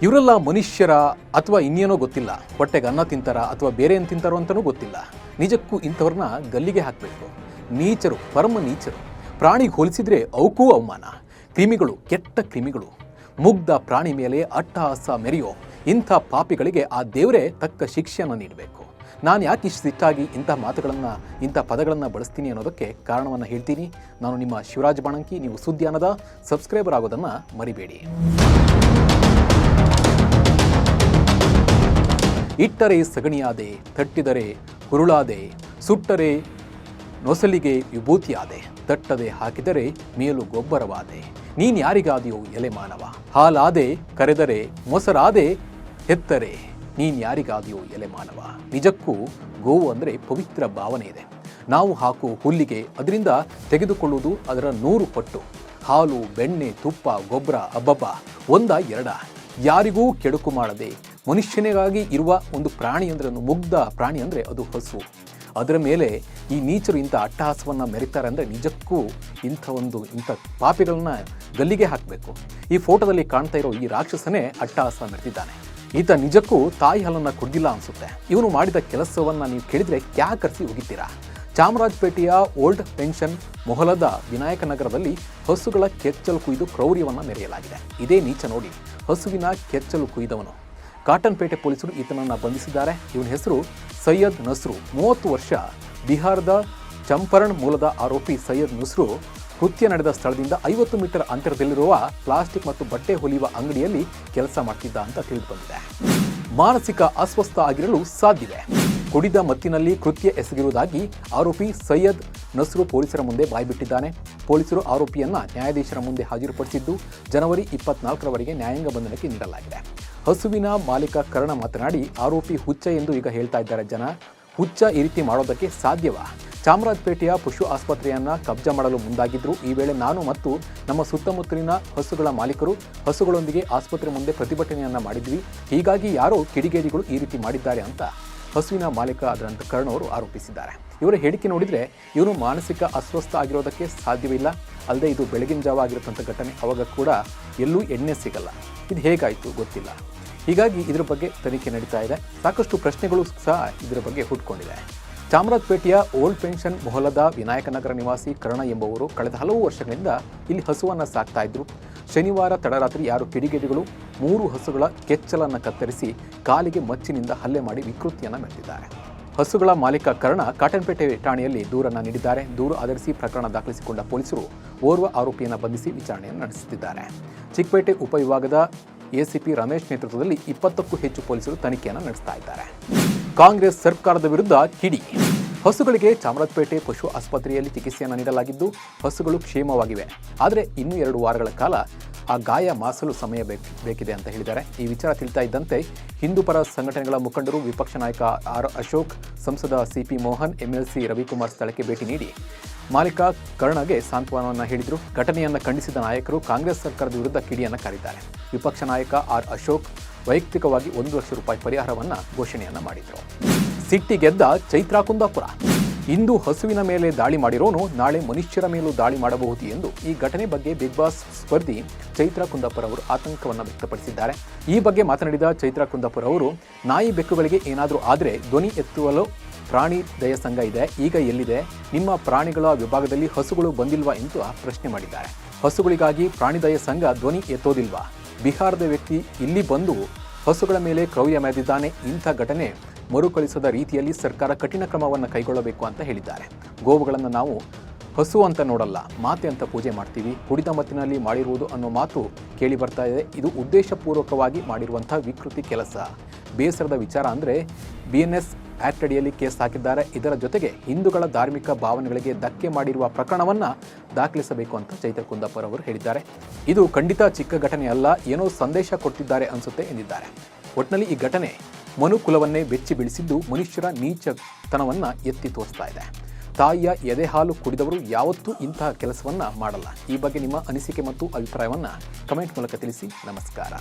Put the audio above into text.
ಇವರೆಲ್ಲ ಮನುಷ್ಯರ ಅಥವಾ ಇನ್ನೇನೋ ಗೊತ್ತಿಲ್ಲ, ಹೊಟ್ಟೆಗೆ ಅನ್ನ ತಿಂತಾರ ಅಥವಾ ಬೇರೆ ಏನು ತಿಂತಾರೋ ಅಂತಲೂ ಗೊತ್ತಿಲ್ಲ. ನಿಜಕ್ಕೂ ಇಂಥವ್ರನ್ನ ಗಲ್ಲಿಗೆ ಹಾಕಬೇಕು. ನೀಚರು, ಪರಮ ನೀಚರು. ಪ್ರಾಣಿಗೆ ಹೋಲಿಸಿದ್ರೆ ಅವಕ್ಕೂ ಅವಮಾನ. ಕ್ರಿಮಿಗಳು, ಕೆಟ್ಟ ಕ್ರಿಮಿಗಳು. ಮುಗ್ಧ ಪ್ರಾಣಿ ಮೇಲೆ ಅಟ್ಟಹಾಸ ಮೆರೆಯೋ ಇಂಥ ಪಾಪಿಗಳಿಗೆ ಆ ದೇವರೇ ತಕ್ಕ ಶಿಕ್ಷೆಯನ್ನು ನೀಡಬೇಕು. ನಾನು ಯಾಕೆ ಇಷ್ಟು ಸಿಟ್ಟಾಗಿ ಇಂಥ ಮಾತುಗಳನ್ನು, ಇಂಥ ಪದಗಳನ್ನು ಬಳಸ್ತೀನಿ ಅನ್ನೋದಕ್ಕೆ ಕಾರಣವನ್ನು ಹೇಳ್ತೀನಿ. ನಾನು ನಿಮ್ಮ ಶಿವರಾಜ್ ಬಾಣಂಕಿ. ನೀವು ಸುದ್ದಿಯಾನದ ಸಬ್ಸ್ಕ್ರೈಬರ್ ಆಗೋದನ್ನು ಮರಿಬೇಡಿ. ಇಟ್ಟರೆ ಸಗಣಿಯಾದೆ, ತಟ್ಟಿದರೆ ಹುರುಳಾದೆ, ಸುಟ್ಟರೆ ನೊಸಲಿಗೆ ವಿಭೂತಿಯಾದೆ, ತಟ್ಟದೆ ಹಾಕಿದರೆ ಮೇಲು ಗೊಬ್ಬರವಾದೆ. ನೀನು ಯಾರಿಗಾದೆಯೋ ಎಲೆ ಮಾನವ, ಹಾಲಾದೆ ಕರೆದರೆ ಮೊಸರಾದೆ, ಹೆತ್ತರೆ ನೀನು ಯಾರಿಗಾದೆಯೋ ಎಲೆ ಮಾನವ. ನಿಜಕ್ಕೂ ಗೋವು ಅಂದರೆ ಪವಿತ್ರ ಭಾವನೆ ಇದೆ. ನಾವು ಹಾಕುವ ಹುಲ್ಲಿಗೆ ಅದರಿಂದ ತೆಗೆದುಕೊಳ್ಳುವುದು ಅದರ 100 ಪಟ್ಟು. ಹಾಲು, ಬೆಣ್ಣೆ, ತುಪ್ಪ, ಗೊಬ್ಬರ ಅಬ್ಬಬ್ಬ ಒಂದ ಎರಡ. ಯಾರಿಗೂ ಕೆಡುಕು ಮಾಡದೆ ಮನುಷ್ಯನಿಗಾಗಿ ಇರುವ ಒಂದು ಪ್ರಾಣಿ ಅಂದರೆ, ಒಂದು ಮುಗ್ಧ ಪ್ರಾಣಿ ಅಂದರೆ ಅದು ಹಸು. ಅದರ ಮೇಲೆ ಈ ನೀಚರು ಇಂಥ ಅಟ್ಟಹಾಸವನ್ನು ಮೆರೀತಾರೆ ಅಂದರೆ ನಿಜಕ್ಕೂ ಇಂಥ ಪಾಪಿಗಳನ್ನ ಗಲ್ಲಿಗೆ ಹಾಕಬೇಕು. ಈ ಫೋಟೋದಲ್ಲಿ ಕಾಣ್ತಾ ಇರೋ ಈ ರಾಕ್ಷಸನೇ ಅಟ್ಟಹಾಸ ಮೆರೆದಿದ್ದಾನೆ. ಈತ ನಿಜಕ್ಕೂ ತಾಯಿ ಹಾಲನ್ನು ಕುಡ್ದಿಲ್ಲ ಅನಿಸುತ್ತೆ. ಇವನು ಮಾಡಿದ ಕೆಲಸವನ್ನು ನೀವು ಕೇಳಿದರೆ ಕ್ಯಾಕರಿಸಿ ಹೋಗಿದ್ದೀರಾ. ಚಾಮರಾಜಪೇಟೆಯ ಓಲ್ಡ್ ಪೆನ್ಷನ್ ಮೊಹಲದ ವಿನಾಯಕ ನಗರದಲ್ಲಿ ಹಸುಗಳ ಕೆಚ್ಚಲು ಕುಯ್ದು ಕ್ರೌರ್ಯವನ್ನು ಮೆರೆಯಲಾಗಿದೆ. ಇದೇ ನೀಚ ನೋಡಿ, ಹಸುವಿನ ಕೆಚ್ಚಲು ಕುಯ್ದವನು. ಕಾಟನ್ಪೇಟೆ ಪೊಲೀಸರು ಈತನನ್ನು ಬಂಧಿಸಿದ್ದಾರೆ. ಇವನ ಹೆಸರು ಸೈಯದ್ ನಸ್ರು, 30 ವರ್ಷ. ಬಿಹಾರದ ಚಂಪರಣ್ ಮೂಲದ ಆರೋಪಿ ಸೈಯದ್ ನಸ್ರು ಕೃತ್ಯ ನಡೆದ ಸ್ಥಳದಿಂದ 50 ಮೀಟರ್ ಅಂತರದಲ್ಲಿರುವ ಪ್ಲಾಸ್ಟಿಕ್ ಮತ್ತು ಬಟ್ಟೆ ಹೊಲಿಯುವ ಅಂಗಡಿಯಲ್ಲಿ ಕೆಲಸ ಮಾಡ್ತಿದ್ದ ಅಂತ ತಿಳಿದು ಬಂದಿದೆ. ಮಾನಸಿಕ ಅಸ್ವಸ್ಥ ಆಗಿರಲು ಸಾಧ್ಯವಿದೆ. ಕುಡಿದ ಮತ್ತಿನಲ್ಲಿ ಕೃತ್ಯ ಎಸಗಿರುವುದಾಗಿ ಆರೋಪಿ ಸೈಯದ್ ನಸ್ರು ಪೊಲೀಸರ ಮುಂದೆ ಬಾಯ್ಬಿಟ್ಟಿದ್ದಾನೆ. ಪೊಲೀಸರು ಆರೋಪಿಯನ್ನ ನ್ಯಾಯಾಧೀಶರ ಮುಂದೆ ಹಾಜರುಪಡಿಸಿದ್ದು ಜನವರಿ 24ರವರೆಗೆ ನ್ಯಾಯಾಂಗ ಬಂಧನಕ್ಕೆ ನೀಡಲಾಗಿದೆ. ಹಸುವಿನ ಮಾಲೀಕ ಕರ್ಣ ಮಾತನಾಡಿ, ಆರೋಪಿ ಹುಚ್ಚ ಎಂದು ಈಗ ಹೇಳ್ತಾ ಇದ್ದಾರೆ ಜನ. ಹುಚ್ಚ ಈ ರೀತಿ ಮಾಡೋದಕ್ಕೆ ಸಾಧ್ಯವಾ? ಚಾಮರಾಜಪೇಟೆಯ ಪಶು ಆಸ್ಪತ್ರೆಯನ್ನು ಕಬ್ಜಾ ಮಾಡಲು ಮುಂದಾಗಿದ್ದರು. ಈ ವೇಳೆ ನಾನು ಮತ್ತು ನಮ್ಮ ಸುತ್ತಮುತ್ತಲಿನ ಹಸುಗಳ ಮಾಲೀಕರು ಹಸುಗಳೊಂದಿಗೆ ಆಸ್ಪತ್ರೆ ಮುಂದೆ ಪ್ರತಿಭಟನೆಯನ್ನು ಮಾಡಿದ್ವಿ. ಹೀಗಾಗಿ ಯಾರೋ ಕಿಡಿಗೇಡಿಗಳು ಈ ರೀತಿ ಮಾಡಿದ್ದಾರೆ ಅಂತ ಹಸುವಿನ ಮಾಲೀಕ ಆದಂಥ ಕರ್ಣ ಅವರು ಆರೋಪಿಸಿದ್ದಾರೆ. ಇವರ ಹೇಳಿಕೆ ನೋಡಿದರೆ ಇವನು ಮಾನಸಿಕ ಅಸ್ವಸ್ಥ ಆಗಿರೋದಕ್ಕೆ ಸಾಧ್ಯವಿಲ್ಲ. ಅಲ್ಲದೆ ಇದು ಬೆಳಗಿನ ಜಾವ ಆಗಿರತಕ್ಕಂಥ ಘಟನೆ. ಅವಾಗ ಕೂಡ ಎಲ್ಲೂ ಎಣ್ಣೆ ಸಿಗಲ್ಲ. ಇದು ಹೇಗಾಯಿತು ಗೊತ್ತಿಲ್ಲ. ಹೀಗಾಗಿ ಇದರ ಬಗ್ಗೆ ತನಿಖೆ ನಡೀತಾ ಇದೆ. ಸಾಕಷ್ಟು ಪ್ರಶ್ನೆಗಳು ಸಹ ಇದರ ಬಗ್ಗೆ ಹುಟ್ಕೊಂಡಿದೆ. ಚಾಮರಾಜಪೇಟೆಯ ಓಲ್ಡ್ ಪೆನ್ಷನ್ ಮೊಹಲದ ವಿನಾಯಕನಗರ ನಿವಾಸಿ ಕರ್ಣ ಎಂಬುವರು ಕಳೆದ ಹಲವು ವರ್ಷಗಳಿಂದ ಇಲ್ಲಿ ಹಸುವನ್ನು ಸಾಕ್ತಾ ಇದ್ರು. ಶನಿವಾರ ತಡರಾತ್ರಿ ಯಾರು ಕಿಡಿಗೇಡಿಗಳು 3 ಹಸುಗಳ ಕೆಚ್ಚಲನ್ನು ಕತ್ತರಿಸಿ ಕಾಲಿಗೆ ಮಚ್ಚಿನಿಂದ ಹಲ್ಲೆ ಮಾಡಿ ವಿಕೃತಿಯನ್ನು ಮೆರೆದಿದ್ದಾರೆ. ಹಸುಗಳ ಮಾಲೀಕ ಕರ್ಣ ಕಾಟನ್ಪೇಟೆ ಠಾಣೆಯಲ್ಲಿ ದೂರನ್ನು ನೀಡಿದ್ದಾರೆ. ದೂರು ಆಧರಿಸಿ ಪ್ರಕರಣ ದಾಖಲಿಸಿಕೊಂಡ ಪೊಲೀಸರು ಓರ್ವ ಆರೋಪಿಯನ್ನು ಬಂಧಿಸಿ ವಿಚಾರಣೆಯನ್ನು ನಡೆಸುತ್ತಿದ್ದಾರೆ. ಚಿಕ್ಕಪೇಟೆ ಉಪವಿಭಾಗದ ಎಸಿಪಿ ರಮೇಶ್ ನೇತೃತ್ವದಲ್ಲಿ 20ಕ್ಕೂ ಹೆಚ್ಚು ಪೊಲೀಸರು ತನಿಖೆಯನ್ನು ನಡೆಸ್ತಾ ಇದ್ದಾರೆ. ಕಾಂಗ್ರೆಸ್ ಸರ್ಕಾರದ ವಿರುದ್ಧ ಕಿಡಿ. ಹಸುಗಳಿಗೆ ಚಾಮರಾಜಪೇಟೆ ಪಶು ಆಸ್ಪತ್ರೆಯಲ್ಲಿ ಚಿಕಿತ್ಸೆಯನ್ನು ನೀಡಲಾಗಿದ್ದು ಹಸುಗಳು ಕ್ಷೇಮವಾಗಿವೆ. ಆದರೆ ಇನ್ನೂ 2 ವಾರಗಳ ಕಾಲ ಆ ಗಾಯ ಮಾಸಲು ಸಮಯ ಬೇಕಿದೆ ಅಂತ ಹೇಳಿದ್ದಾರೆ. ಈ ವಿಚಾರ ತಿಳಿತಾ ಇದ್ದಂತೆ ಹಿಂದೂ ಪರ ಸಂಘಟನೆಗಳ ಮುಖಂಡರು, ವಿಪಕ್ಷ ನಾಯಕ ಆರ್ ಅಶೋಕ್, ಸಂಸದ ಸಿಪಿ ಮೋಹನ್, ಎಂಎಲ್ಸಿ ರವಿಕುಮಾರ್ ಸ್ಥಳಕ್ಕೆ ಭೇಟಿ ನೀಡಿ ಮಾಲೀಕ ಕರ್ಣಗೆ ಸಾಂತ್ವನವನ್ನು ಹೇಳಿದರು. ಘಟನೆಯನ್ನು ಖಂಡಿಸಿದ ನಾಯಕರು ಕಾಂಗ್ರೆಸ್ ಸರ್ಕಾರದ ವಿರುದ್ಧ ಕಿಡಿಯನ್ನು ಕಾರಿದ್ದಾರೆ. ವಿಪಕ್ಷ ನಾಯಕ ಆರ್ ಅಶೋಕ್ ವೈಯಕ್ತಿಕವಾಗಿ 1 ಲಕ್ಷ ರೂಪಾಯಿ ಪರಿಹಾರವನ್ನು ಘೋಷಣೆಯನ್ನು ಮಾಡಿದರು. ಸಿಟ್ಟಿಗೆದ್ದ ಚೈತ್ರಾ ಕುಂದಾಪುರ. ಇಂದು ಹಸುವಿನ ಮೇಲೆ ದಾಳಿ ಮಾಡಿರೋನು ನಾಳೆ ಮನುಷ್ಯರ ಮೇಲೂ ದಾಳಿ ಮಾಡಬಹುದು ಎಂದು ಈ ಘಟನೆ ಬಗ್ಗೆ ಬಿಗ್ ಬಾಸ್ ಸ್ಪರ್ಧಿ ಚೈತ್ರಾ ಕುಂದಾಪುರ ಅವರು ಆತಂಕವನ್ನು ವ್ಯಕ್ತಪಡಿಸಿದ್ದಾರೆ. ಈ ಬಗ್ಗೆ ಮಾತನಾಡಿದ ಚೈತ್ರಾ ಕುಂದಾಪುರ ಅವರು, ನಾಯಿ ಬೆಕ್ಕುಗಳಿಗೆ ಏನಾದರೂ ಆದರೆ ಧ್ವನಿ ಎತ್ತುವಲು ಪ್ರಾಣಿ ದಯ ಸಂಘ ಇದೆ, ಈಗ ಎಲ್ಲಿದೆ? ನಿಮ್ಮ ಪ್ರಾಣಿಗಳ ವಿಭಾಗದಲ್ಲಿ ಹಸುಗಳು ಬಂದಿಲ್ವಾ ಎಂದು ಪ್ರಶ್ನೆ ಮಾಡಿದ್ದಾರೆ. ಹಸುಗಳಿಗಾಗಿ ಪ್ರಾಣಿದಯ ಸಂಘ ಧ್ವನಿ ಎತ್ತೋದಿಲ್ವಾ? ಬಿಹಾರದ ವ್ಯಕ್ತಿ ಇಲ್ಲಿ ಬಂದು ಹಸುಗಳ ಮೇಲೆ ಕ್ರೌರ್ಯ ಮೆರೆದಿದ್ದಾನೆ. ಇಂಥ ಘಟನೆ ಮರುಕಳಿಸದ ರೀತಿಯಲ್ಲಿ ಸರ್ಕಾರ ಕಠಿಣ ಕ್ರಮವನ್ನು ಕೈಗೊಳ್ಳಬೇಕು ಅಂತ ಹೇಳಿದ್ದಾರೆ. ಗೋವುಗಳನ್ನು ನಾವು ಹಸು ಅಂತ ನೋಡಲ್ಲ, ಮಾತೆ ಅಂತ ಪೂಜೆ ಮಾಡ್ತೀವಿ. ಕುಡಿದ ಮತ್ತಿನಲ್ಲಿ ಮಾಡಿರುವುದು ಅನ್ನೋ ಮಾತು ಕೇಳಿ ಬರ್ತಾ ಇದೆ. ಇದು ಉದ್ದೇಶಪೂರ್ವಕವಾಗಿ ಮಾಡಿರುವಂಥ ವಿಕೃತಿ ಕೆಲಸ. ಬೇಸರದ ವಿಚಾರ ಅಂದರೆ BNS ಆ್ಯಕ್ಟ್ ಅಡಿಯಲ್ಲಿ ಕೇಸ್ ಹಾಕಿದ್ದಾರೆ. ಇದರ ಜೊತೆಗೆ ಹಿಂದೂಗಳ ಧಾರ್ಮಿಕ ಭಾವನೆಗಳಿಗೆ ಧಕ್ಕೆ ಮಾಡಿರುವ ಪ್ರಕರಣವನ್ನು ದಾಖಲಿಸಬೇಕು ಅಂತ ಚೈತ್ರ ಕುಂದಾಪುರ ಅವರು ಹೇಳಿದ್ದಾರೆ. ಇದು ಖಂಡಿತ ಚಿಕ್ಕ ಘಟನೆ ಅಲ್ಲ, ಏನೋ ಸಂದೇಶ ಕೊಡ್ತಿದ್ದಾರೆ ಅನಿಸುತ್ತೆ ಎಂದಿದ್ದಾರೆ. ಒಟ್ಟಿನಲ್ಲಿ ಈ ಘಟನೆ ಮನುಕುಲವನ್ನೇ ಬೆಚ್ಚಿ ಬೀಳಿಸಿದ್ದು ಮನುಷ್ಯರ ನೀಚತನವನ್ನು ಎತ್ತಿ ತೋರಿಸ್ತಾ ಇದೆ. ತಾಯಿಯ ಎದೆ ಹಾಲು ಕುಡಿದವರು ಯಾವತ್ತೂ ಇಂತಹ ಕೆಲಸವನ್ನು ಮಾಡಲ್ಲ. ಈ ಬಗ್ಗೆ ನಿಮ್ಮ ಅನಿಸಿಕೆ ಮತ್ತು ಅಭಿಪ್ರಾಯವನ್ನು ಕಮೆಂಟ್ ಮೂಲಕ ತಿಳಿಸಿ. ನಮಸ್ಕಾರ.